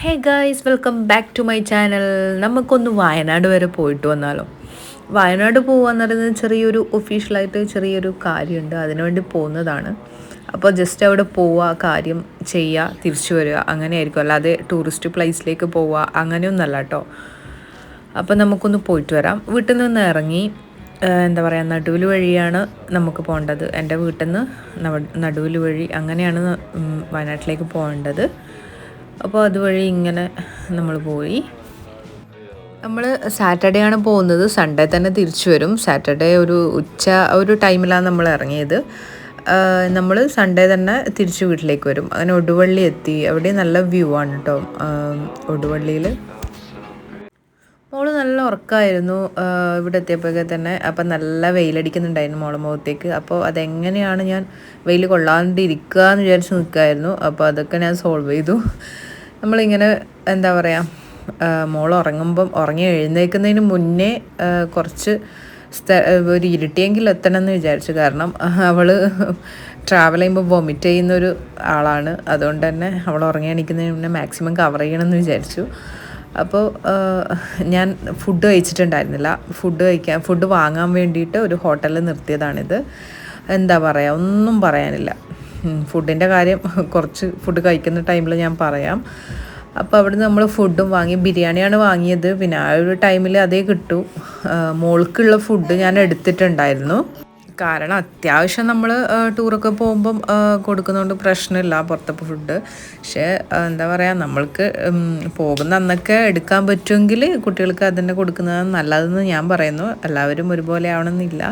Hey guys, welcome back to my channel. നമുക്കൊന്ന് വയനാട് വരെ പോയിട്ട് വന്നാലോ? വയനാട് പോകുകയെന്ന് പറയുന്നത് ചെറിയൊരു ഒഫീഷ്യലായിട്ട് ചെറിയൊരു കാര്യമുണ്ട്, അതിനുവേണ്ടി പോകുന്നതാണ്. അപ്പോൾ ജസ്റ്റ് അവിടെ പോവുക, കാര്യം ചെയ്യുക, തിരിച്ചു വരിക, അങ്ങനെയായിരിക്കും. അല്ലാതെ ടൂറിസ്റ്റ് പ്ലേസിലേക്ക് പോവുക അങ്ങനെയൊന്നല്ല കേട്ടോ. അപ്പോൾ നമുക്കൊന്ന് പോയിട്ട് വരാം. വീട്ടിൽ നിന്ന് ഇറങ്ങി എന്താ പറയുക, നടുവിൽ വഴിയാണ് നമുക്ക് പോകേണ്ടത്. എൻ്റെ വീട്ടിൽ നിന്ന് നടുവിൽ വഴി അങ്ങനെയാണ് വയനാട്ടിലേക്ക് പോകേണ്ടത്. അപ്പോൾ അതുവഴി ഇങ്ങനെ നമ്മൾ പോയി. നമ്മൾ സാറ്റർഡേ ആണ് പോകുന്നത്, സൺഡേ തന്നെ തിരിച്ചു വരും. സാറ്റർഡേ ഒരു ടൈമിലാണ് നമ്മൾ ഇറങ്ങിയത്. നമ്മൾ സൺഡേ തന്നെ തിരിച്ച് വീട്ടിലേക്ക് വരും. അങ്ങനെ ഒടുവള്ളി എത്തി. അവിടെ നല്ല വ്യൂ ആണ് കേട്ടോ ഒടുവള്ളിയിൽ. മോള് നല്ല ഉറക്കമായിരുന്നു ഇവിടെ എത്തിയപ്പോഴൊക്കെ തന്നെ. അപ്പം നല്ല വെയിലടിക്കുന്നുണ്ടായിരുന്നു മോളെ മുഖത്തേക്ക്. അപ്പോൾ അതെങ്ങനെയാണ് ഞാൻ വെയിൽ കൊള്ളാണ്ടിരിക്കുക എന്ന് വിചാരിച്ച് നിൽക്കുമായിരുന്നു. അപ്പോൾ അതൊക്കെ ഞാൻ സോൾവ് ചെയ്തു. നമ്മളിങ്ങനെ എന്താ പറയുക, മോൾ ഉറങ്ങി എഴുന്നേൽക്കുന്നതിന് മുന്നേ കുറച്ച് ഒരു ഇരുട്ടിയെങ്കിലും എത്തണം എന്ന് വിചാരിച്ചു. കാരണം അവൾ ട്രാവൽ ചെയ്യുമ്പോൾ വൊമിറ്റ് ചെയ്യുന്നൊരു ആളാണ്. അതുകൊണ്ട് തന്നെ അവൾ ഉറങ്ങി എണീക്കുന്നതിന് മുന്നേ മാക്സിമം കവർ ചെയ്യണമെന്ന് വിചാരിച്ചു. അപ്പോൾ ഞാൻ ഫുഡ് കഴിച്ചിട്ടുണ്ടായിരുന്നില്ല. ഫുഡ് വാങ്ങാൻ വേണ്ടിയിട്ട് ഒരു ഹോട്ടലിൽ നിർത്തിയതാണിത്. എന്താ പറയുക, ഒന്നും പറയാനില്ല. ഫുഡിൻ്റെ കാര്യം കുറച്ച് ഫുഡ് കഴിക്കുന്ന ടൈമിൽ ഞാൻ പറയാം. അപ്പോൾ അവിടെ നമ്മൾ ഫുഡും വാങ്ങി. ബിരിയാണിയാണ് വാങ്ങിയത്. പിന്നെ ആ ഒരു ടൈമിൽ അതേ കിട്ടൂ. മോൾക്കുള്ള ഫുഡ് ഞാൻ എടുത്തിട്ടുണ്ടായിരുന്നു. കാരണം അത്യാവശ്യം നമ്മൾ ടൂറൊക്കെ പോകുമ്പം കൊടുക്കുന്നതുകൊണ്ട് പ്രശ്നമില്ല പുറത്തെ ഫുഡ്. പക്ഷേ എന്താ പറയുക, നമ്മൾക്ക് പോകുന്ന അന്നൊക്കെ എടുക്കാൻ പറ്റുമെങ്കിൽ കുട്ടികൾക്ക് അതന്നെ കൊടുക്കുന്നതാണ് നല്ലതെന്ന് ഞാൻ പറയുന്നു. എല്ലാവരും ഒരുപോലെ ആവണമെന്നില്ല.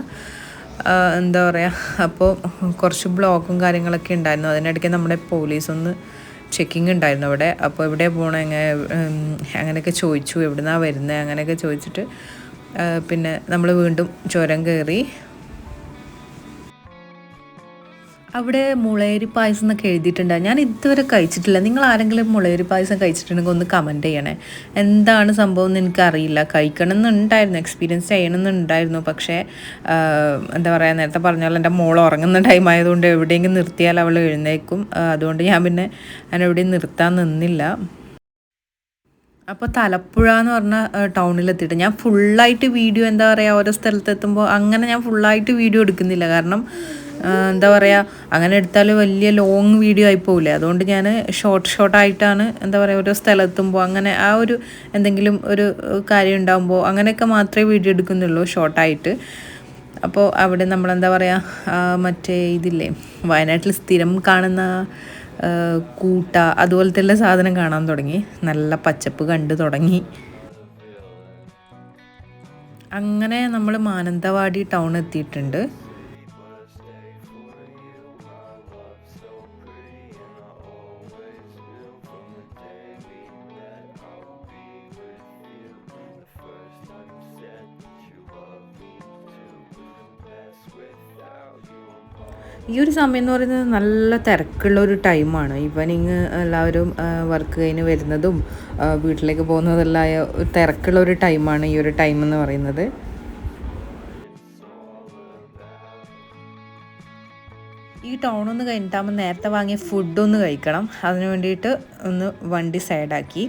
എന്താ പറയുക, അപ്പോൾ കുറച്ച് ബ്ലോക്കും കാര്യങ്ങളൊക്കെ ഉണ്ടായിരുന്നു. അതിനിടയ്ക്ക് നമ്മുടെ പോലീസൊന്ന് ചെക്കിങ് ഉണ്ടായിരുന്നു അവിടെ. അപ്പോൾ എവിടെ പോകണം, അങ്ങനെയൊക്കെ ചോദിച്ചു, എവിടുന്നാണ് വരുന്നത് അങ്ങനെയൊക്കെ ചോദിച്ചിട്ട് പിന്നെ നമ്മൾ വീണ്ടും ചുരം കയറി. അവിടെ മുളയരി പായസം എന്നൊക്കെ എഴുതിയിട്ടുണ്ട്. ഞാൻ ഇതുവരെ കഴിച്ചിട്ടില്ല. നിങ്ങൾ ആരെങ്കിലും മുളയരി പായസം കഴിച്ചിട്ടുണ്ടെങ്കിൽ ഒന്ന് കമൻറ്റ് ചെയ്യണേ. എന്താണ് സംഭവം എന്ന് എനിക്കറിയില്ല. കഴിക്കണം എന്നുണ്ടായിരുന്നു, എക്സ്പീരിയൻസ് ചെയ്യണമെന്നുണ്ടായിരുന്നു. പക്ഷേ എന്താ പറയുക, നേരത്തെ പറഞ്ഞ പോലെ എൻ്റെ മോൾ ഉറങ്ങുന്ന ടൈം ആയതുകൊണ്ട് എവിടെയെങ്കിലും നിർത്തിയാൽ അവൾ എഴുന്നേക്കും. അതുകൊണ്ട് ഞാൻ എവിടെയും നിർത്താൻ നിന്നില്ല. അപ്പോൾ തലപ്പുഴ എന്ന് പറഞ്ഞ ടൗണിലെത്തിയിട്ട് ഞാൻ ഫുള്ളായിട്ട് വീഡിയോ എന്താ പറയുക, ഓരോ സ്ഥലത്തെത്തുമ്പോൾ അങ്ങനെ ഞാൻ ഫുള്ളായിട്ട് വീഡിയോ എടുക്കുന്നില്ല. കാരണം എന്താ പറയുക, അങ്ങനെ എടുത്താൽ വലിയ ലോങ് വീഡിയോ ആയി പോകില്ലേ. അതുകൊണ്ട് ഞാൻ ഷോർട്ടായിട്ടാണ് എന്താ പറയുക, ഓരോ സ്ഥലത്തുമ്പോൾ അങ്ങനെ ആ ഒരു എന്തെങ്കിലും ഒരു കാര്യം ഉണ്ടാകുമ്പോൾ അങ്ങനെയൊക്കെ മാത്രമേ വീഡിയോ എടുക്കുന്നുള്ളൂ ഷോർട്ടായിട്ട്. അപ്പോൾ അവിടെ നമ്മളെന്താ പറയുക, മറ്റേ ഇതില്ലേ വയനാട്ടിൽ സ്ഥിരം കാണുന്ന കൂട്ട അതുപോലത്തെ എല്ലാ സാധനം കാണാൻ തുടങ്ങി. നല്ല പച്ചപ്പ് കണ്ടു തുടങ്ങി. അങ്ങനെ നമ്മൾ മാനന്തവാടി ടൗൺ എത്തിയിട്ടുണ്ട്. ഈ ഒരു സമയം എന്ന് പറയുന്നത് നല്ല തിരക്കുള്ള ഒരു ടൈമാണ്. ഈവനിങ് എല്ലാവരും വർക്ക് കഴിഞ്ഞ് വരുന്നതും വീട്ടിലേക്ക് പോകുന്നതെല്ലാം തിരക്കുള്ള ഒരു ടൈമാണ് ഈ ഒരു ടൈം എന്ന് പറയുന്നത്. ഈ ടൗണൊന്ന് കഴിഞ്ഞിട്ടാകുമ്പോൾ നേരത്തെ വാങ്ങിയ ഫുഡൊന്ന് കഴിക്കണം. അതിന് വേണ്ടിയിട്ട് ഒന്ന് വണ്ടി സൈഡാക്കി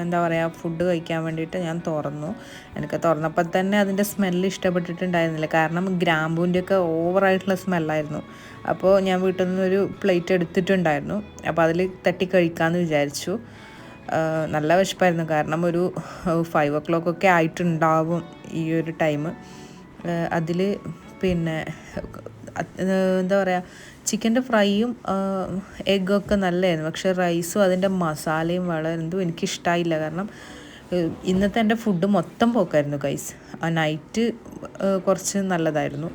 എന്താ പറയുക, ഫുഡ് കഴിക്കാൻ വേണ്ടിയിട്ട് ഞാൻ തുറന്നു. എനിക്ക് തുറന്നപ്പോൾ തന്നെ അതിൻ്റെ സ്മെല്ല് ഇഷ്ടപ്പെട്ടിട്ടുണ്ടായിരുന്നില്ല. കാരണം ഗ്രാമ്പൂൻ്റെയൊക്കെ ഓവറായിട്ടുള്ള സ്മെല്ലായിരുന്നു. അപ്പോൾ ഞാൻ വീട്ടിൽ നിന്നൊരു പ്ലേറ്റ് എടുത്തിട്ടുണ്ടായിരുന്നു. അപ്പോൾ അതിൽ തട്ടി കഴിക്കാമെന്ന് വിചാരിച്ചു. നല്ല വിശപ്പായിരുന്നു. കാരണം ഒരു 5 o'clock ഒക്കെ ആയിട്ടുണ്ടാവും ഈ ഒരു ടൈം. അതിൽ പിന്നെ എന്താ പറയുക, ചിക്കൻ്റെ ഫ്രൈയും എഗ്ഗൊക്കെ നല്ലതായിരുന്നു. പക്ഷേ റൈസും അതിൻ്റെ മസാലയും എന്തോ എനിക്കിഷ്ടമായില്ല. കാരണം ഇന്നത്തെ എൻ്റെ ഫുഡ് മൊത്തം പോക്കായിരുന്നു ഗൈസ്. ആ നൈറ്റ് കുറച്ച് നല്ലതായിരുന്നു,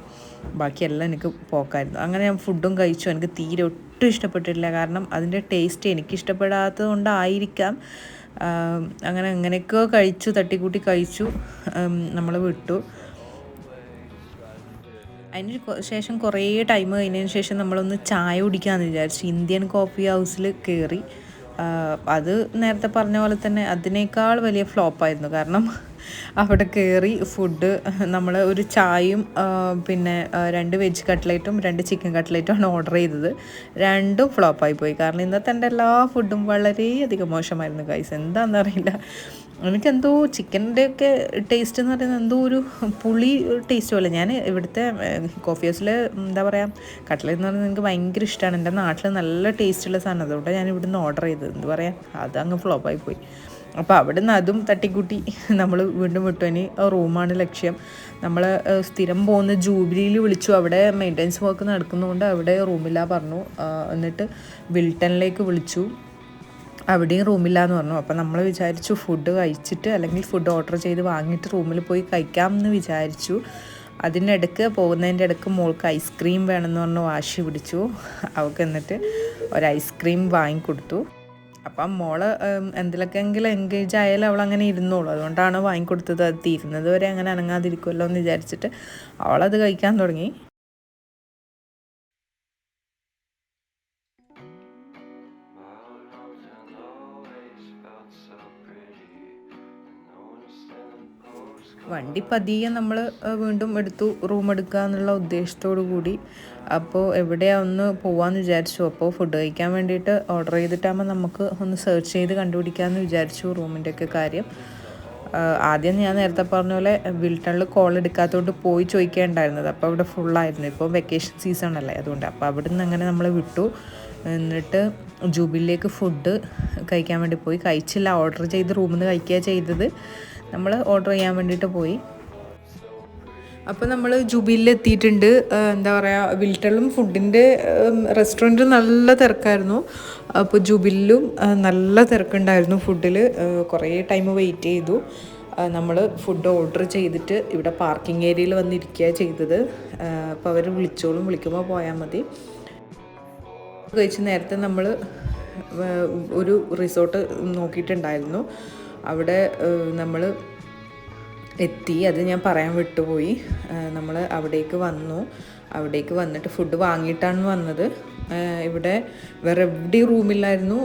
ബാക്കിയെല്ലാം എനിക്ക് പോക്കായിരുന്നു. അങ്ങനെ ഞാൻ ഫുഡും കഴിച്ചു. എനിക്ക് തീരെ ഒട്ടും ഇഷ്ടപ്പെട്ടിട്ടില്ല. കാരണം അതിൻ്റെ ടേസ്റ്റ് എനിക്ക് ഇഷ്ടപ്പെടാത്തത് കൊണ്ടായിരിക്കാം. അങ്ങനെയൊക്കെയോ കഴിച്ചു, തട്ടിക്കൂട്ടി കഴിച്ചു. നമ്മൾ വിട്ടു. അതിന് ശേഷം കുറേ ടൈം കഴിഞ്ഞതിന് ശേഷം നമ്മളൊന്ന് ചായ കുടിക്കാമെന്ന് വിചാരിച്ചു. ഇന്ത്യൻ കോഫി ഹൗസിൽ കയറി. അത് നേരത്തെ പറഞ്ഞ പോലെ തന്നെ അതിനേക്കാൾ വലിയ ഫ്ലോപ്പായിരുന്നു. കാരണം അവിടെ കയറി ഫുഡ് നമ്മൾ ഒരു ചായയും പിന്നെ 2 വെജ് കട്ട്ലേറ്റും 2 ചിക്കൻ കട്ട്ലേറ്റുമാണ് ഓർഡർ ചെയ്തത്. രണ്ടും ഫ്ലോപ്പായി പോയി. കാരണം ഇന്നത്തെ എൻ്റെ എല്ലാ ഫുഡും വളരെയധികം മോശമായിരുന്നു ഗൈസ്. എന്താണെന്നറിയില്ല, എനിക്കെന്തോ ചിക്കൻ്റെയൊക്കെ ടേസ്റ്റ് എന്ന് പറയുന്നത് എന്തോ ഒരു പുളി ടേസ്റ്റ് പോലെ. ഞാൻ ഇവിടുത്തെ കോഫി ഹൗസിൽ എന്താ പറയുക, കട്ട്ലറ്റ് എന്ന് പറയുന്നത് എനിക്ക് ഭയങ്കര ഇഷ്ടമാണ്. എൻ്റെ നാട്ടിൽ നല്ല ടേസ്റ്റുള്ള സാധനം, അതുകൊണ്ട് ഞാൻ ഇവിടുന്ന് ഓർഡർ ചെയ്തത്. എന്താ പറയുക, അതങ്ങ് ഫ്ലോപ്പായി പോയി. അപ്പോൾ അവിടെ നിന്ന് അതും തട്ടിക്കൂട്ടി നമ്മൾ വീണ്ടും വിട്ടു. ഇനി റൂമാണ് ലക്ഷ്യം. നമ്മൾ സ്ഥിരം പോകുന്ന ജൂബിലിയിൽ വിളിച്ചു. അവിടെ മെയിൻ്റെനൻസ് വർക്ക് നടക്കുന്നതുകൊണ്ട് അവിടെ റൂമില്ല പറഞ്ഞു. എന്നിട്ട് വിൽട്ടണിലേക്ക് വിളിച്ചു, അവിടെയും റൂമില്ല എന്ന് പറഞ്ഞു. അപ്പോൾ നമ്മൾ വിചാരിച്ചു ഫുഡ് കഴിച്ചിട്ട് അല്ലെങ്കിൽ ഫുഡ് ഓർഡർ ചെയ്ത് വാങ്ങിയിട്ട് റൂമിൽ പോയി കഴിക്കാമെന്ന് വിചാരിച്ചു. അതിനിടയ്ക്ക് പോകുന്നതിൻ്റെ ഇടയ്ക്ക് മോൾക്ക് ഐസ്ക്രീം വേണമെന്ന് പറഞ്ഞ് വാശി പിടിച്ചു. അവൾക്ക് എന്നിട്ട് ഒരു ഐസ്ക്രീം വാങ്ങിക്കൊടുത്തു. അപ്പം മോള് എന്തിലൊക്കെങ്കിലും എൻഗേജ് ആയാലും അവൾ അങ്ങനെ ഇരുന്നോളൂ, അതുകൊണ്ടാണ് വാങ്ങിക്കൊടുത്തത്. അത് തീരുന്നത് വരെ അങ്ങനെ അനങ്ങാതിരിക്കുമല്ലോ എന്ന് വിചാരിച്ചിട്ട് അവളത് കഴിക്കാൻ തുടങ്ങി. വണ്ടി പതിയെ നമ്മൾ വീണ്ടും എടുത്തു, റൂം എടുക്കുക എന്നുള്ള ഉദ്ദേശത്തോടു കൂടി. അപ്പോൾ എവിടെയാണ് ഒന്ന് പോകാമെന്ന് വിചാരിച്ചു. അപ്പോൾ ഫുഡ് കഴിക്കാൻ വേണ്ടിയിട്ട് ഓർഡർ ചെയ്തിട്ടാകുമ്പോൾ നമുക്ക് ഒന്ന് സെർച്ച് ചെയ്ത് കണ്ടുപിടിക്കാമെന്ന് വിചാരിച്ചു റൂമിൻ്റെയൊക്കെ കാര്യം. ആദ്യം ഞാൻ നേരത്തെ പറഞ്ഞ പോലെ വിൽട്ടണിൽ കോൾ എടുക്കാത്തതുകൊണ്ട് പോയി ചോദിക്കേണ്ടായിരുന്നത്. അപ്പോൾ അവിടെ ഫുള്ളായിരുന്നു. ഇപ്പോൾ വെക്കേഷൻ സീസൺ അല്ലേ, അതുകൊണ്ട്. അപ്പോൾ അവിടെ നിന്ന് അങ്ങനെ നമ്മൾ വിട്ടു. എന്നിട്ട് ജൂബിലിയിലേക്ക് ഫുഡ് കഴിക്കാൻ വേണ്ടി പോയി. കഴിച്ചില്ല, ഓർഡർ ചെയ്ത് റൂമിൽ നിന്ന് കഴിക്കുക ചെയ്തത്. നമ്മൾ ഓർഡർ ചെയ്യാൻ വേണ്ടിയിട്ട് പോയി. അപ്പോൾ നമ്മൾ ജൂബിലിയിൽ എത്തിയിട്ടുണ്ട്. എന്താ പറയുക, വിൽട്ടണിലും ഫുഡിൻ്റെ റെസ്റ്റോറൻറ്റിൽ നല്ല തിരക്കായിരുന്നു. അപ്പോൾ ജൂബിലിലും നല്ല തിരക്കുണ്ടായിരുന്നു ഫുഡിൽ. കുറേ ടൈം വെയിറ്റ് ചെയ്തു. നമ്മൾ ഫുഡ് ഓർഡർ ചെയ്തിട്ട് ഇവിടെ പാർക്കിംഗ് ഏരിയയിൽ വന്നിരിക്കുക ചെയ്തത്. അപ്പോൾ അവർ വിളിച്ചോളും, വിളിക്കുമ്പോൾ പോയാൽ മതി. കഴിച്ച് നേരത്തെ നമ്മൾ ഒരു റിസോർട്ട് നോക്കിയിട്ടുണ്ടായിരുന്നു. അവിടെ നമ്മൾ എത്തി, അത് ഞാൻ പറയാൻ വിട്ടുപോയി. നമ്മൾ അവിടേക്ക് വന്നു. അവിടേക്ക് വന്നിട്ട് ഫുഡ് വാങ്ങിയിട്ടാണ് വന്നത്. ഇവിടെ വേറെ എവിടെയും റൂമില്ലായിരുന്നു.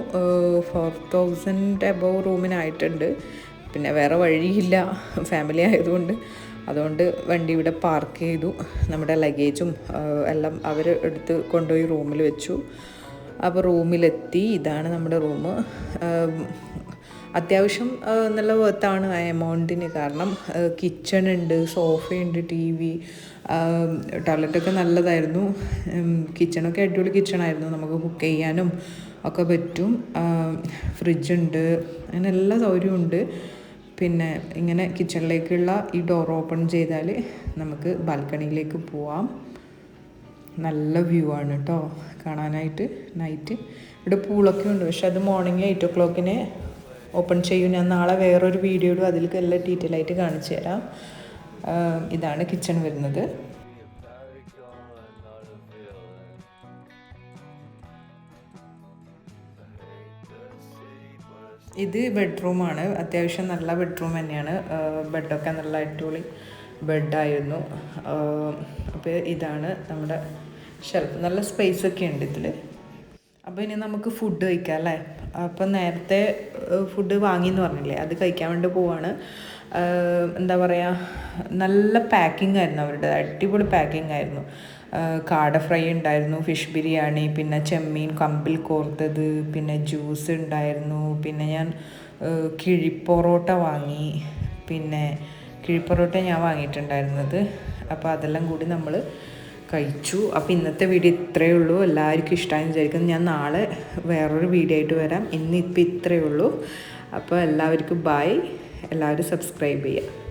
4000 എബോവ് റൂമിനായിട്ടുണ്ട്. പിന്നെ വേറെ വഴിയില്ല, ഫാമിലി ആയതുകൊണ്ട്. അതുകൊണ്ട് വണ്ടി ഇവിടെ പാർക്ക് ചെയ്തു. നമ്മുടെ ലഗേജും എല്ലാം അവർ എടുത്ത് കൊണ്ടുപോയി റൂമിൽ വെച്ചു. അപ്പോൾ റൂമിലെത്തി. ഇതാണ് നമ്മുടെ റൂം. അത്യാവശ്യം നല്ല വർത്താണ് ആ എമൗണ്ടിന്. കാരണം കിച്ചൺ ഉണ്ട്, സോഫയുണ്ട്, TV, ടോയ്ലറ്റൊക്കെ നല്ലതായിരുന്നു. കിച്ചണൊക്കെ അടിപൊളി കിച്ചണായിരുന്നു, നമുക്ക് കുക്ക് ചെയ്യാനും ഒക്കെ പറ്റും. ഫ്രിഡ്ജുണ്ട്, അങ്ങനെ എല്ലാ സൗകര്യവും ഉണ്ട്. പിന്നെ ഇങ്ങനെ കിച്ചണിലേക്കുള്ള ഈ ഡോർ ഓപ്പൺ ചെയ്താൽ നമുക്ക് ബാൽക്കണിയിലേക്ക് പോവാം. നല്ല വ്യൂ ആണ് കേട്ടോ കാണാനായിട്ട്. നൈറ്റ് ഇവിടെ പൂളൊക്കെ ഉണ്ട്, പക്ഷെ അത് മോർണിംഗ് 8 o'clock ഓപ്പൺ ചെയ്യും. ഞാൻ നാളെ വേറൊരു വീഡിയോ ഇടും, അതിലേക്ക് എല്ലാം ഡീറ്റെയിൽ ആയിട്ട് കാണിച്ചു തരാം. ഇതാണ് കിച്ചൺ വരുന്നത്. ഇത് ബെഡ്റൂമാണ്. അത്യാവശ്യം നല്ല ബെഡ്റൂം തന്നെയാണ്. ബെഡൊക്കെ നല്ല അടിപൊളി ബെഡായിരുന്നു. അപ്പോൾ ഇതാണ് നമ്മുടെ ഷെൽഫ്. നല്ല സ്പേസൊക്കെ ഉണ്ട് ഇതിൽ. അപ്പോൾ ഇനി നമുക്ക് ഫുഡ് കഴിക്കാം അല്ലേ. അപ്പം നേരത്തെ ഫുഡ് വാങ്ങിയെന്ന് പറഞ്ഞില്ലേ, അത് കഴിക്കാൻ വേണ്ടി പോവാണ്. എന്താ പറയുക, നല്ല പാക്കിംഗ് ആയിരുന്നു അവരുടെ, അടിപൊളി പാക്കിംഗ് ആയിരുന്നു. കാട ഫ്രൈ ഉണ്ടായിരുന്നു, ഫിഷ് ബിരിയാണി, പിന്നെ ചെമ്മീൻ കമ്പിൽ കോർത്തത്, പിന്നെ ജ്യൂസ് ഉണ്ടായിരുന്നു. പിന്നെ ഞാൻ കിഴിപ്പൊറോട്ട വാങ്ങി. പിന്നെ കിഴിപ്പൊറോട്ട ഞാൻ വാങ്ങിയിട്ടുണ്ടായിരുന്നത്. അപ്പോൾ അതെല്ലാം കൂടി നമ്മൾ കഴിച്ചു. അപ്പോൾ ഇന്നത്തെ വീഡിയോ ഇത്രയേ ഉള്ളൂ. എല്ലാവർക്കും ഇഷ്ടമായി വിചാരിക്കുന്നു. ഞാൻ നാളെ വേറൊരു വീഡിയോ ആയിട്ട് വരാം. ഇന്നിപ്പോൾ ഇത്രയേ ഉള്ളൂ. അപ്പോൾ എല്ലാവർക്കും ബൈ. എല്ലാവരും സബ്സ്ക്രൈബ് ചെയ്യുക.